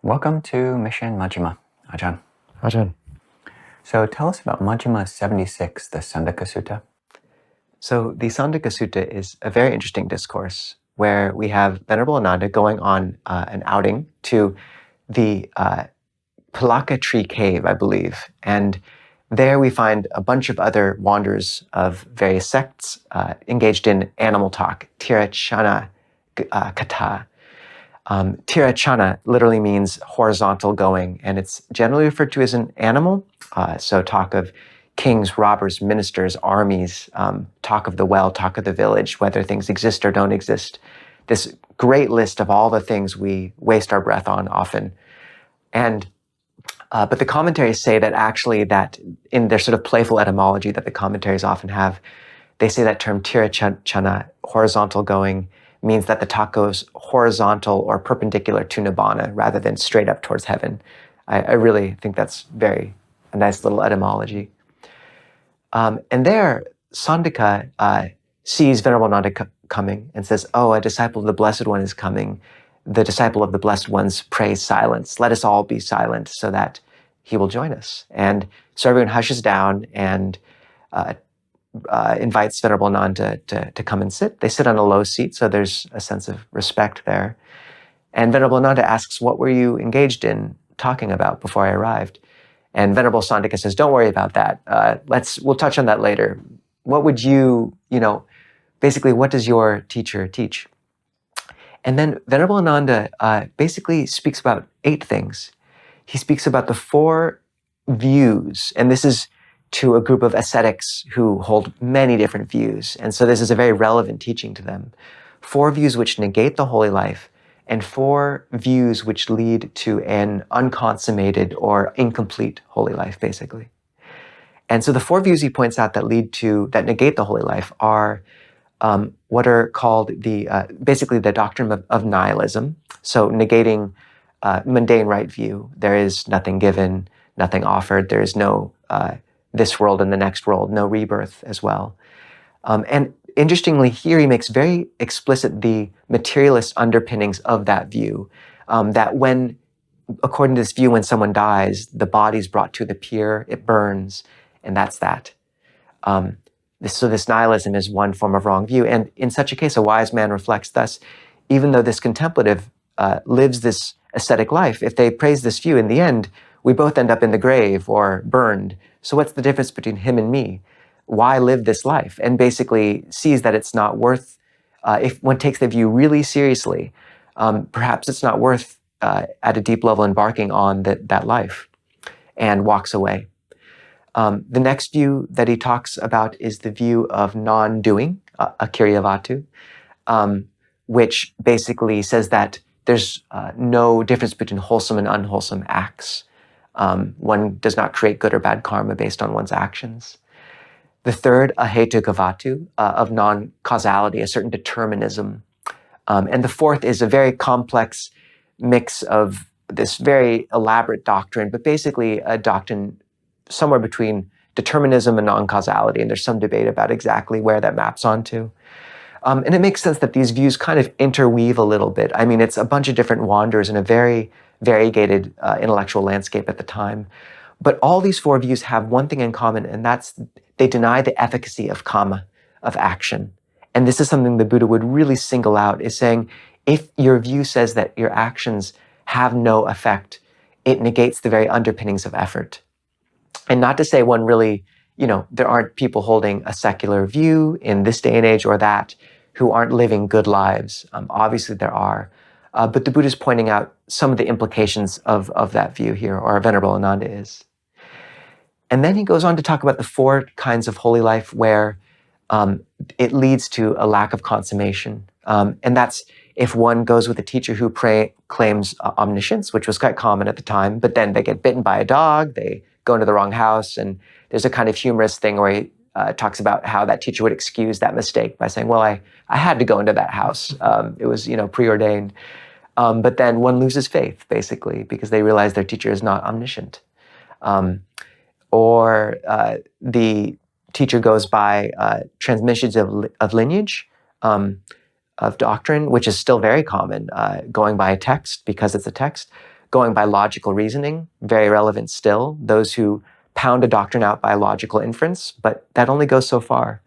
Welcome to Mission Majjhima, Ajahn. Ajahn. So tell us about Majjhima 76, the Sandaka Sutta. So the Sandaka Sutta is a very interesting discourse where we have Venerable Ananda going on an outing to the Palaka tree cave, I believe. And there we find a bunch of other wanderers of various sects engaged in animal talk, tirachana kata. Tirachana literally means horizontal going, and it's generally referred to as an animal. So talk of kings, robbers, ministers, armies, talk of the well, talk of the village, whether things exist or don't exist. This great list of all the things we waste our breath on often. And but the commentaries say that actually that in their sort of playful etymology that the commentaries often have, they say that term tirachana, horizontal going, means that the talk goes horizontal or perpendicular to nibbana rather than straight up towards heaven. I really think that's a nice little etymology. And there, Sandaka sees Venerable Ananda coming and says, "Oh, a disciple of the Blessed One is coming. The disciple of the Blessed One's prays silence. Let us all be silent so that he will join us." And so everyone hushes down and invites Venerable Ananda to come and sit. They sit on a low seat, so there's a sense of respect there. And Venerable Ananda asks, "What were you engaged in talking about before I arrived?" And Venerable Sandaka says, "Don't worry about that. We'll touch on that later. What would basically, what does your teacher teach?" And then Venerable Ananda basically speaks about 8 things. He speaks about the 4 views, and this is to a group of ascetics who hold many different views. And so this is a very relevant teaching to them. 4 views which negate the holy life, and 4 views which lead to an unconsummated or incomplete holy life, basically. And so the 4 views he points out that negate the holy life are what are called basically the doctrine of nihilism. So negating mundane right view. There is nothing given, nothing offered. There is no this world and the next world, no rebirth as well. And interestingly, here he makes very explicit the materialist underpinnings of that view, that according to this view, when someone dies, the body's brought to the pier, it burns, and that's that. So this nihilism is one form of wrong view. And in such a case, a wise man reflects thus, even though this contemplative lives this ascetic life, if they praise this view, in the end, we both end up in the grave or burned. So what's the difference between him and me? Why live this life? And basically sees that it's not worth, if one takes the view really seriously, perhaps it's not worth at a deep level embarking on that life, and walks away. The next view that he talks about is the view of non-doing, akiryavatu, which basically says that there's no difference between wholesome and unwholesome acts. One does not create good or bad karma based on one's actions. The third, ahetukavatu, of non-causality, a certain determinism. And the fourth is a very complex mix of this very elaborate doctrine, but basically a doctrine somewhere between determinism and non-causality, and there's some debate about exactly where that maps onto. And it makes sense that these views kind of interweave a little bit. I mean, it's a bunch of different wanderers in a very variegated intellectual landscape at the time. But all these 4 views have one thing in common, and that's they deny the efficacy of kama, of action. And this is something the Buddha would really single out, is saying, if your view says that your actions have no effect, it negates the very underpinnings of effort. And not to say one really, there aren't people holding a secular view in this day and age or that who aren't living good lives. Obviously there are. But the Buddha is pointing out some of the implications of that view here, or Venerable Ananda is. And then he goes on to talk about the 4 kinds of holy life where it leads to a lack of consummation. And that's if one goes with a teacher who claims omniscience, which was quite common at the time, but then they get bitten by a dog, they go into the wrong house, and there's a kind of humorous thing where he talks about how that teacher would excuse that mistake by saying, well, I had to go into that house. It was, preordained. But then one loses faith, basically, because they realize their teacher is not omniscient. Or the teacher goes by transmissions of lineage, of doctrine, which is still very common, going by a text because it's a text, going by logical reasoning, very relevant still. Those who pound a doctrine out by logical inference, but that only goes so far.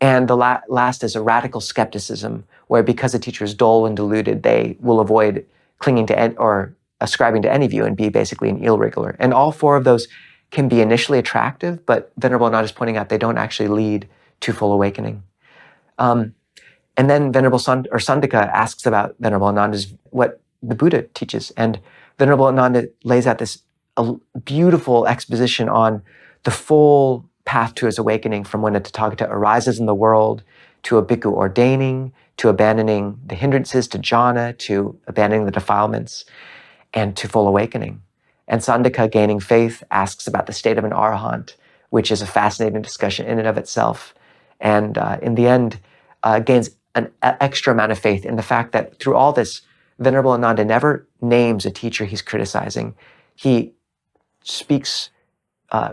And the last is a radical skepticism, where because a teacher is dull and deluded, they will avoid clinging to or ascribing to any view and be basically an irregular. And all four of those can be initially attractive, but Venerable Ananda is pointing out they don't actually lead to full awakening. And then Venerable Sandaka asks about Venerable Ananda's, what the Buddha teaches. And Venerable Ananda lays out this beautiful exposition on the full path to his awakening, from when a Tathagata arises in the world, to a bhikkhu ordaining, to abandoning the hindrances, to jhana, to abandoning the defilements, and to full awakening. And Sandaka, gaining faith, asks about the state of an arahant, which is a fascinating discussion in and of itself. And in the end, gains an extra amount of faith in the fact that through all this, Venerable Ananda never names a teacher he's criticizing. He speaks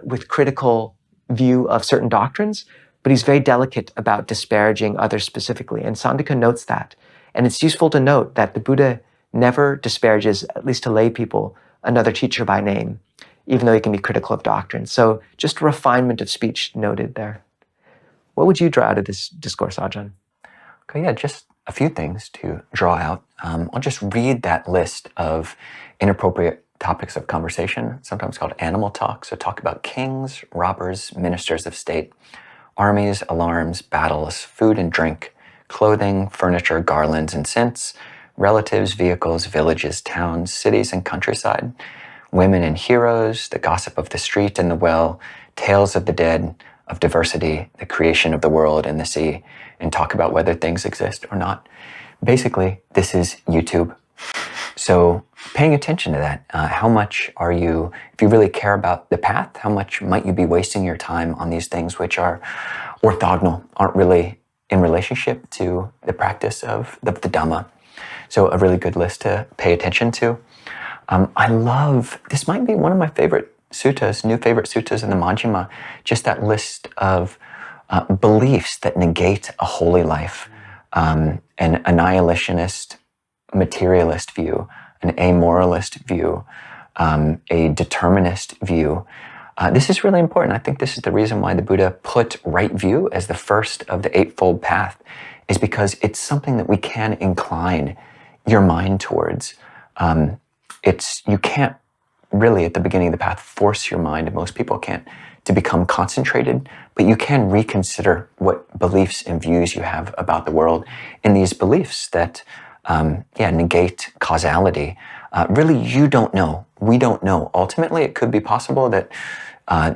with critical view of certain doctrines, but he's very delicate about disparaging others specifically. And Sandaka notes that. And it's useful to note that the Buddha never disparages, at least to lay people, another teacher by name, even though he can be critical of doctrine. So just a refinement of speech noted there. What would you draw out of this discourse, Ajahn? Okay, yeah, just a few things to draw out. I'll just read that list of inappropriate topics of conversation, sometimes called animal talk. So talk about kings, robbers, ministers of state, armies, alarms, battles, food and drink, clothing, furniture, garlands and scents, relatives, vehicles, villages, towns, cities and countryside, women and heroes, the gossip of the street and the well, tales of the dead, of diversity, the creation of the world and the sea, and talk about whether things exist or not. Basically, this is YouTube. So paying attention to that, how much are you, if you really care about the path, how much might you be wasting your time on these things which are orthogonal, aren't really in relationship to the practice of the Dhamma? So a really good list to pay attention to. I love, this might be one of my favorite suttas, new favorite suttas in the Majjhima, just that list of beliefs that negate a holy life, an annihilationist, materialist view, an amoralist view, a determinist view. This is really important. I think this is the reason why the Buddha put right view as the first of the Eightfold Path, is because it's something that we can incline your mind towards. You can't really, at the beginning of the path, force your mind, and most people can't, to become concentrated, but you can reconsider what beliefs and views you have about the world. And these beliefs that negate causality, really you don't know, we don't know. Ultimately, it could be possible that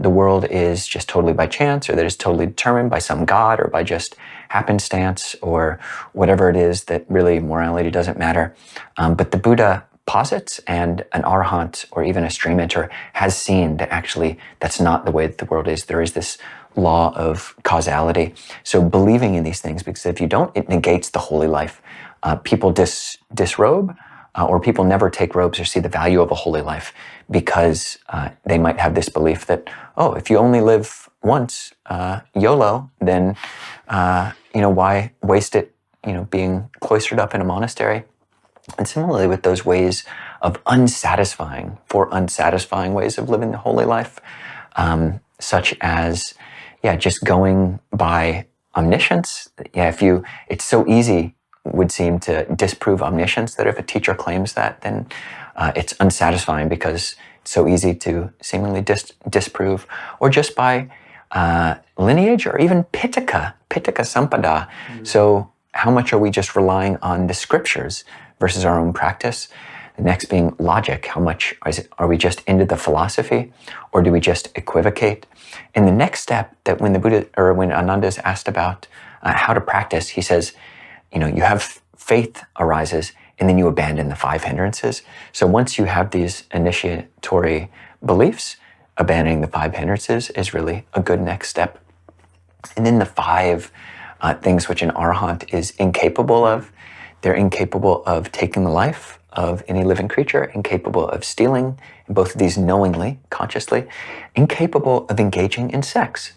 the world is just totally by chance, or that it's totally determined by some god, or by just happenstance, or whatever it is, that really morality doesn't matter. But the Buddha posits, and an arahant or even a stream enter has seen that actually that's not the way that the world is. There is this law of causality. So believing in these things, because if you don't, it negates the holy life. People disrobe, or people never take robes or see the value of a holy life, because they might have this belief that, oh, if you only live once, YOLO, then why waste it, being cloistered up in a monastery? And similarly with those ways of unsatisfying ways of living the holy life, such as, just going by omniscience. It's so easy, would seem, to disprove omniscience, that if a teacher claims that, then it's unsatisfying, because it's so easy to seemingly disprove, or just by lineage, or even pitaka sampada. Mm-hmm. So how much are we just relying on the scriptures versus our own practice? The next being logic. How much are we just into the philosophy, or do we just equivocate? And the next step, that when the Buddha, or when Ananda is asked about how to practice, he says, you have faith arises, and then you abandon the 5 hindrances. So once you have these initiatory beliefs, abandoning the 5 hindrances is really a good next step. And then the 5 things which an arahant is incapable of. They're incapable of taking the life of any living creature, incapable of stealing, and both of these knowingly, consciously, incapable of engaging in sex.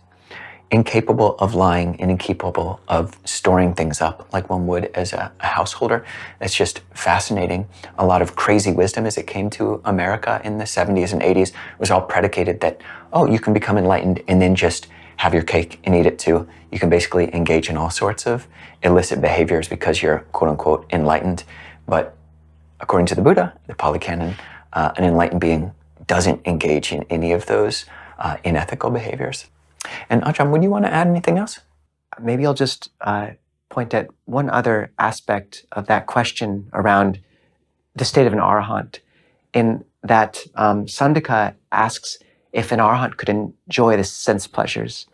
incapable of lying and incapable of storing things up like one would as a householder. It's just fascinating. A lot of crazy wisdom as it came to America in the 70s and 80s was all predicated that, oh, you can become enlightened and then just have your cake and eat it too. You can basically engage in all sorts of illicit behaviors because you're quote unquote enlightened. But according to the Buddha, the Pali Canon, an enlightened being doesn't engage in any of those unethical behaviors. And Ajahn, would you want to add anything else? Maybe I'll just point at one other aspect of that question around the state of an arahant, in that Sandaka asks if an arahant could enjoy the sense pleasures.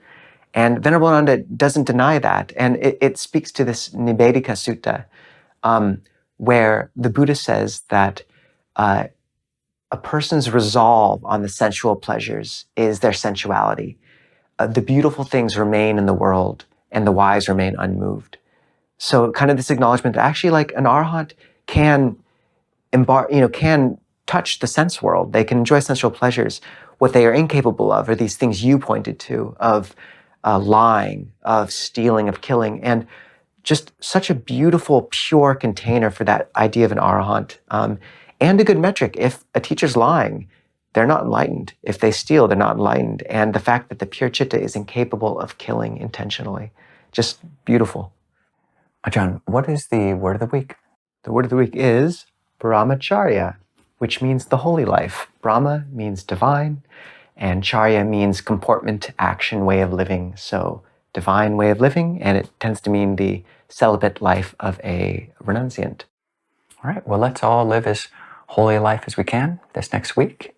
And Venerable Ananda doesn't deny that. And it speaks to this Nibbedika Sutta, where the Buddha says that a person's resolve on the sensual pleasures is their sensuality. The beautiful things remain in the world and the wise remain unmoved. So kind of this acknowledgement that actually like an arahant can can touch the sense world. They can enjoy sensual pleasures. What they are incapable of are these things you pointed to, of lying, of stealing, of killing, and just such a beautiful, pure container for that idea of an arahant. And a good metric. If a teacher's lying, they're not enlightened. If they steal, they're not enlightened. And the fact that the pure citta is incapable of killing intentionally, just beautiful. Ajahn, what is the word of the week? The word of the week is brahmacharya, which means the holy life. Brahma means divine, and charya means comportment, action, way of living. So divine way of living, and it tends to mean the celibate life of a renunciant. All right, well, let's all live as holy a life as we can this next week.